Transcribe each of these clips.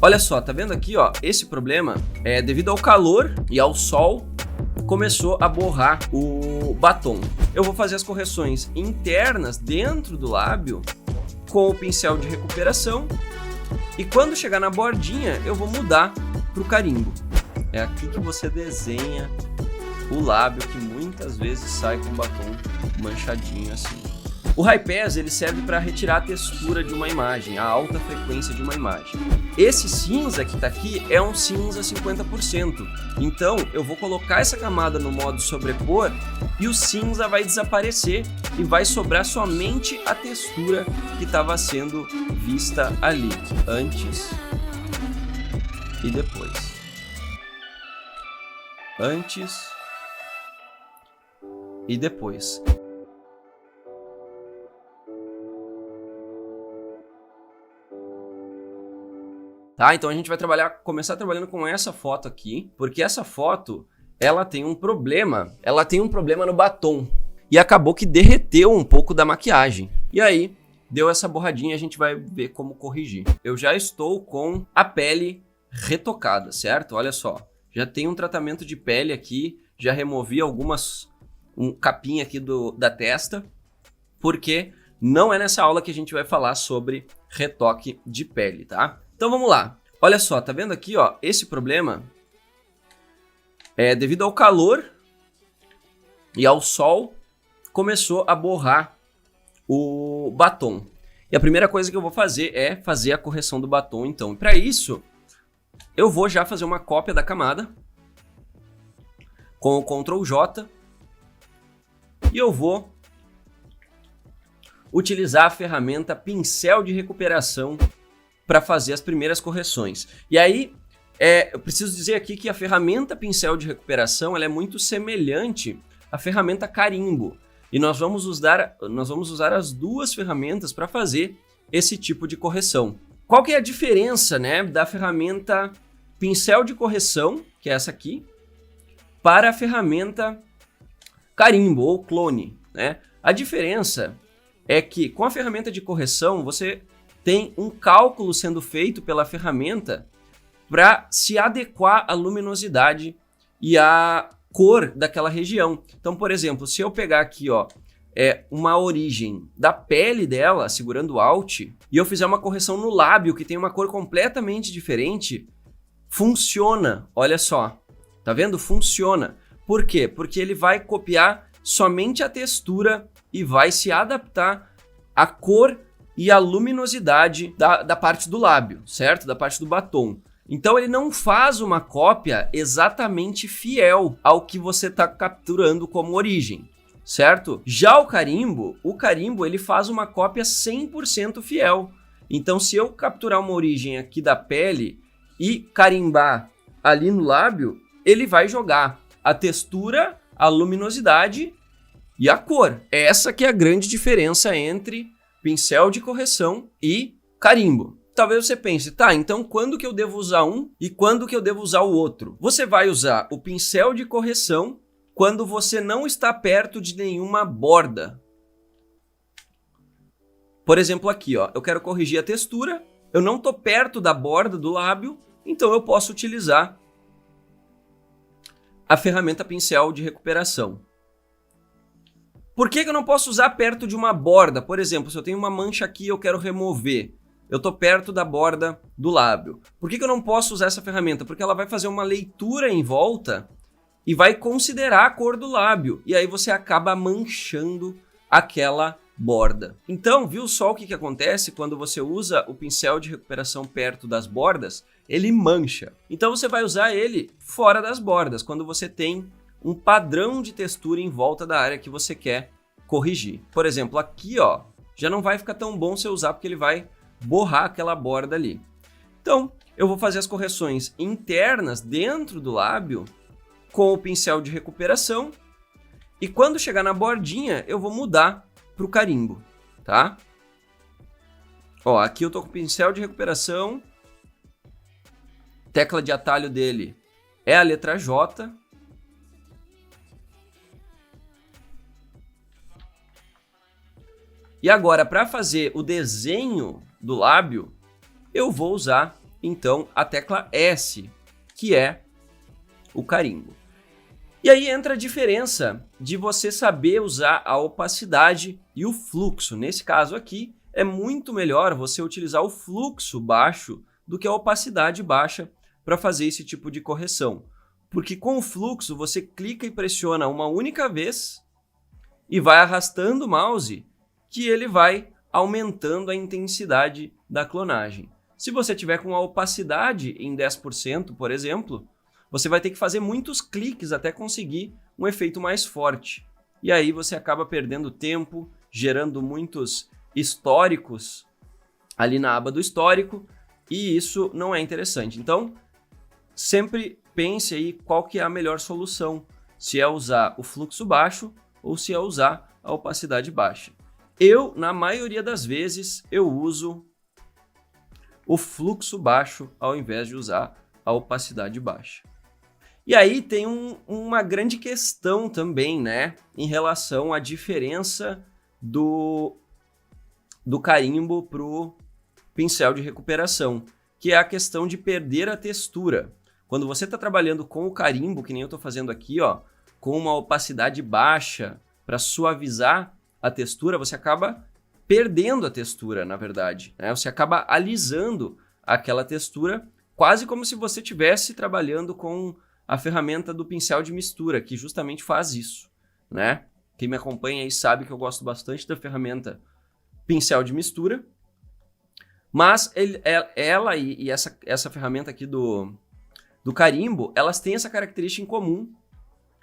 Olha só, tá vendo aqui, ó? Esse problema é devido ao calor e ao sol, começou a borrar o batom. Eu vou fazer as correções internas dentro do lábio com o pincel de recuperação e quando chegar na bordinha eu vou mudar para o carimbo. É aqui que você desenha o lábio, que muitas vezes sai com o batom manchadinho assim. O High Pass ele serve para retirar a textura de uma imagem, a alta frequência de uma imagem. Esse cinza que está aqui é um cinza 50%. Então eu vou colocar essa camada no modo sobrepor e o cinza vai desaparecer e vai sobrar somente a textura que estava sendo vista ali, antes e depois. Antes e depois. Tá, então a gente vai começar trabalhando com essa foto aqui, porque essa foto, ela tem um problema no batom e acabou que derreteu um pouco da maquiagem. E aí, deu essa borradinha, a gente vai ver como corrigir. Eu já estou com a pele retocada, certo? Olha só, já tem um tratamento de pele aqui, já removi capinha aqui da testa, porque não é nessa aula que a gente vai falar sobre retoque de pele, tá? Então vamos lá, olha só, tá vendo aqui, ó, esse problema é devido ao calor e ao sol, começou a borrar o batom. E a primeira coisa que eu vou fazer é fazer a correção do batom, então. Para isso, eu vou já fazer uma cópia da camada com o Ctrl J e eu vou utilizar a ferramenta pincel de recuperação para fazer as primeiras correções. E aí, eu preciso dizer aqui que a ferramenta pincel de recuperação ela é muito semelhante à ferramenta carimbo. E nós vamos usar as duas ferramentas para fazer esse tipo de correção. Qual que é a diferença, né, da ferramenta pincel de correção, que é essa aqui, para a ferramenta carimbo ou clone, né? A diferença é que com a ferramenta de correção você tem um cálculo sendo feito pela ferramenta para se adequar à luminosidade e à cor daquela região. Então, por exemplo, se eu pegar aqui, ó, uma origem da pele dela, segurando o Alt, e eu fizer uma correção no lábio que tem uma cor completamente diferente, funciona, olha só. Tá vendo? Funciona. Por quê? Porque ele vai copiar somente a textura e vai se adaptar à cor e a luminosidade da parte do lábio, certo? Da parte do batom. Então ele não faz uma cópia exatamente fiel ao que você está capturando como origem, certo? Já o carimbo ele faz uma cópia 100% fiel. Então se eu capturar uma origem aqui da pele e carimbar ali no lábio, ele vai jogar a textura, a luminosidade e a cor. Essa que é a grande diferença entre pincel de correção e carimbo. Talvez você pense, tá, então quando que eu devo usar um e quando que eu devo usar o outro? Você vai usar o pincel de correção quando você não está perto de nenhuma borda. Por exemplo aqui, ó, eu quero corrigir a textura, eu não estou perto da borda do lábio, então eu posso utilizar a ferramenta pincel de recuperação. Por que eu não posso usar perto de uma borda? Por exemplo, se eu tenho uma mancha aqui e eu quero remover, eu estou perto da borda do lábio. Por que eu não posso usar essa ferramenta? Porque ela vai fazer uma leitura em volta e vai considerar a cor do lábio. E aí você acaba manchando aquela borda. Então, viu só o que acontece quando você usa o pincel de recuperação perto das bordas? Ele mancha. Então você vai usar ele fora das bordas, quando você tem um padrão de textura em volta da área que você quer corrigir. Por exemplo, aqui, ó, já não vai ficar tão bom você usar porque ele vai borrar aquela borda ali. Então, eu vou fazer as correções internas dentro do lábio com o pincel de recuperação e quando chegar na bordinha, eu vou mudar para o carimbo, tá? Ó, aqui eu tô com o pincel de recuperação, tecla de atalho dele é a letra J. E agora, para fazer o desenho do lábio, eu vou usar então a tecla S, que é o carimbo. E aí entra a diferença de você saber usar a opacidade e o fluxo. Nesse caso aqui, é muito melhor você utilizar o fluxo baixo do que a opacidade baixa para fazer esse tipo de correção. Porque com o fluxo, você clica e pressiona uma única vez e vai arrastando o mouse, que ele vai aumentando a intensidade da clonagem. Se você tiver com a opacidade em 10%, por exemplo, você vai ter que fazer muitos cliques até conseguir um efeito mais forte. E aí você acaba perdendo tempo, gerando muitos históricos ali na aba do histórico, e isso não é interessante. Então, sempre pense aí qual que é a melhor solução, se é usar o fluxo baixo ou se é usar a opacidade baixa. Eu, na maioria das vezes, eu uso o fluxo baixo ao invés de usar a opacidade baixa. E aí tem uma grande questão também, né, em relação à diferença do carimbo para o pincel de recuperação, que é a questão de perder a textura. Quando você está trabalhando com o carimbo, que nem eu estou fazendo aqui, ó, com uma opacidade baixa para suavizar a textura, você acaba perdendo a textura, na verdade, né? Você acaba alisando aquela textura, quase como se você estivesse trabalhando com a ferramenta do pincel de mistura, que justamente faz isso, né? Quem me acompanha aí sabe que eu gosto bastante da ferramenta pincel de mistura, mas ela e essa ferramenta aqui do carimbo, elas têm essa característica em comum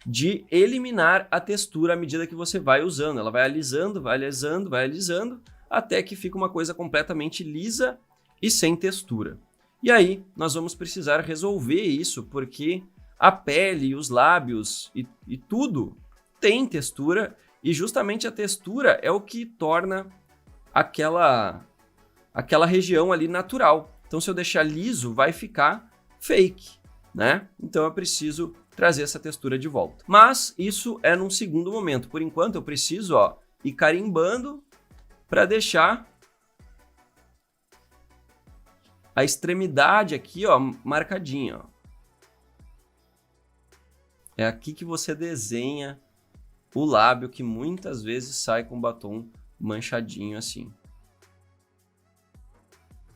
de eliminar a textura à medida que você vai usando. Ela vai alisando, vai alisando, vai alisando, até que fica uma coisa completamente lisa e sem textura. E aí, nós vamos precisar resolver isso, porque a pele, os lábios e tudo tem textura, e justamente a textura é o que torna aquela região ali natural. Então, se eu deixar liso, vai ficar fake, né? Então, eu preciso trazer essa textura de volta. Mas isso é num segundo momento. Por enquanto, eu preciso, ó, ir carimbando para deixar a extremidade aqui, ó, marcadinha, ó. É aqui que você desenha o lábio, que muitas vezes sai com batom manchadinho assim.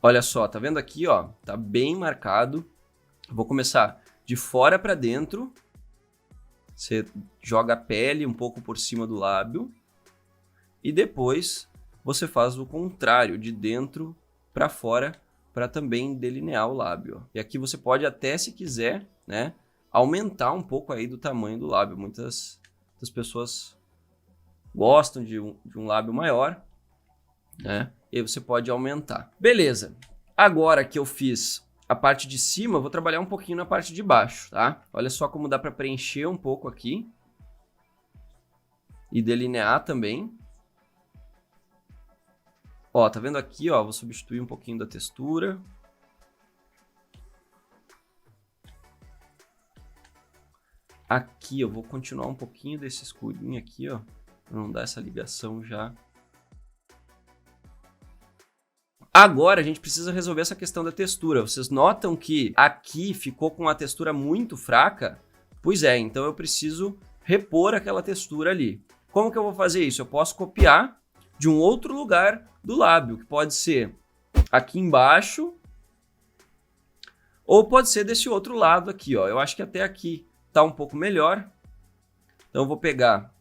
Olha só, tá vendo aqui, ó? Tá bem marcado. Vou começar de fora para dentro. Você joga a pele um pouco por cima do lábio. E depois você faz o contrário, de dentro para fora, para também delinear o lábio. E aqui você pode até, se quiser, né, aumentar um pouco aí do tamanho do lábio. Muitas pessoas gostam de um lábio maior, né? E aí você pode aumentar. Beleza. Agora que eu fiz a parte de cima, eu vou trabalhar um pouquinho na parte de baixo, tá? Olha só como dá para preencher um pouco aqui. E delinear também. Ó, tá vendo aqui, ó? Vou substituir um pouquinho da textura. Aqui eu vou continuar um pouquinho desse escurinho aqui, ó. Pra não dar essa ligação já. Agora a gente precisa resolver essa questão da textura. Vocês notam que aqui ficou com a textura muito fraca? Pois é, então eu preciso repor aquela textura ali. Como que eu vou fazer isso? Eu posso copiar de um outro lugar do lábio, que pode ser aqui embaixo, ou pode ser desse outro lado aqui, ó. Eu acho que até aqui tá um pouco melhor. Então eu vou pegar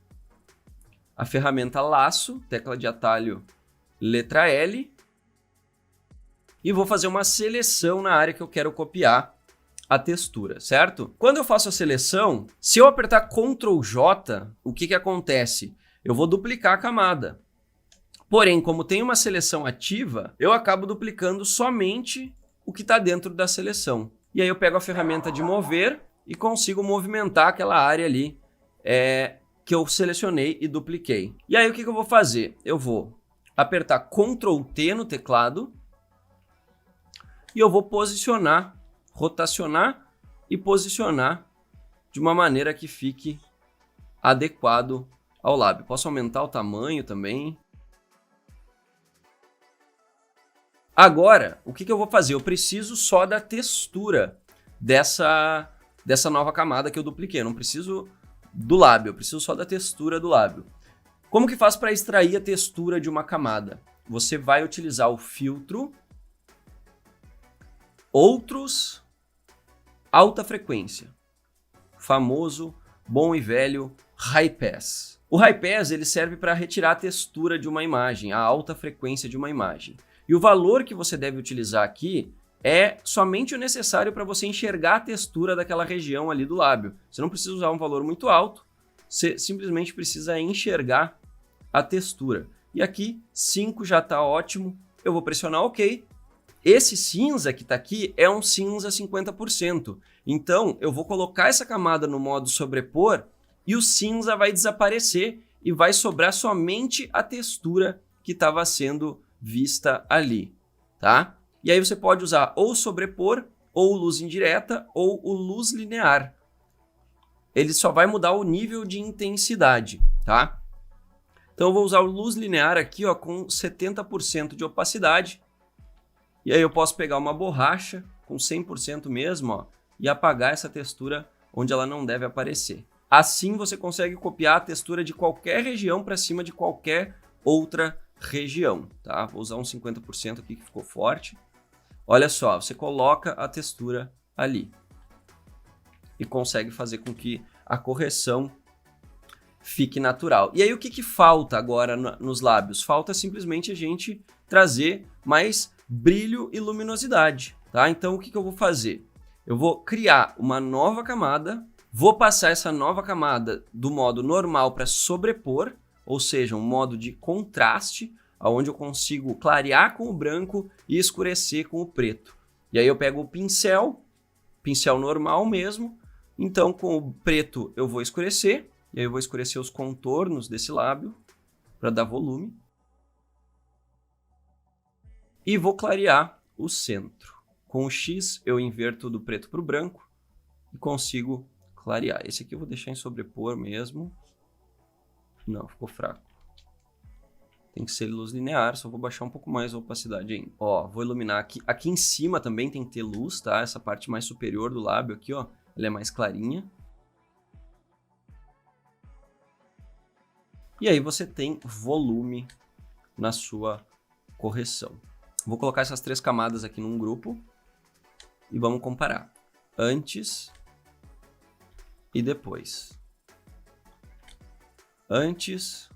a ferramenta laço, tecla de atalho, letra L, e vou fazer uma seleção na área que eu quero copiar a textura, certo? Quando eu faço a seleção, se eu apertar Ctrl J, o que acontece? Eu vou duplicar a camada. Porém, como tem uma seleção ativa, eu acabo duplicando somente o que está dentro da seleção. E aí eu pego a ferramenta de mover e consigo movimentar aquela área ali que eu selecionei e dupliquei. E aí o que eu vou fazer? Eu vou apertar Ctrl T no teclado e eu vou posicionar, rotacionar e posicionar de uma maneira que fique adequado ao lábio. Posso aumentar o tamanho também. Agora, o que eu vou fazer? Eu preciso só da textura dessa nova camada que eu dupliquei. Eu não preciso do lábio, eu preciso só da textura do lábio. Como que faz para extrair a textura de uma camada? Você vai utilizar o filtro Outros Alta Frequência, famoso, bom e velho High Pass. O High Pass ele serve para retirar a textura de uma imagem, a alta frequência de uma imagem. E o valor que você deve utilizar aqui é somente o necessário para você enxergar a textura daquela região ali do lábio. Você não precisa usar um valor muito alto, você simplesmente precisa enxergar a textura. E aqui 5 já está ótimo, eu vou pressionar OK. Esse cinza que está aqui é um cinza 50%. Então, eu vou colocar essa camada no modo sobrepor e o cinza vai desaparecer e vai sobrar somente a textura que estava sendo vista ali, tá? E aí você pode usar ou sobrepor, ou luz indireta, ou o luz linear. Ele só vai mudar o nível de intensidade, tá? Então, eu vou usar o luz linear aqui, ó, com 70% de opacidade. E aí eu posso pegar uma borracha com 100% mesmo, ó, e apagar essa textura onde ela não deve aparecer. Assim você consegue copiar a textura de qualquer região para cima de qualquer outra região, tá? Vou usar um 50% aqui que ficou forte. Olha só, você coloca a textura ali e consegue fazer com que a correção fique natural. E aí o que falta agora nos lábios? Falta simplesmente a gente trazer mais brilho e luminosidade, tá? Então o que eu vou fazer? Eu vou criar uma nova camada, vou passar essa nova camada do modo normal para sobrepor, ou seja, um modo de contraste, onde eu consigo clarear com o branco e escurecer com o preto. E aí eu pego o pincel normal mesmo, então com o preto eu vou escurecer, e aí eu vou escurecer os contornos desse lábio para dar volume. E vou clarear o centro. Com o X eu inverto do preto para o branco e consigo clarear. Esse aqui eu vou deixar em sobrepor mesmo. Não, ficou fraco. Tem que ser luz linear, só vou baixar um pouco mais a opacidade ainda. Ó, vou iluminar aqui. Aqui em cima também tem que ter luz, tá? Essa parte mais superior do lábio aqui, ó, ela é mais clarinha. E aí você tem volume na sua correção. Vou colocar essas 3 camadas aqui num grupo e vamos comparar. Antes e depois. Antes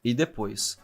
e depois.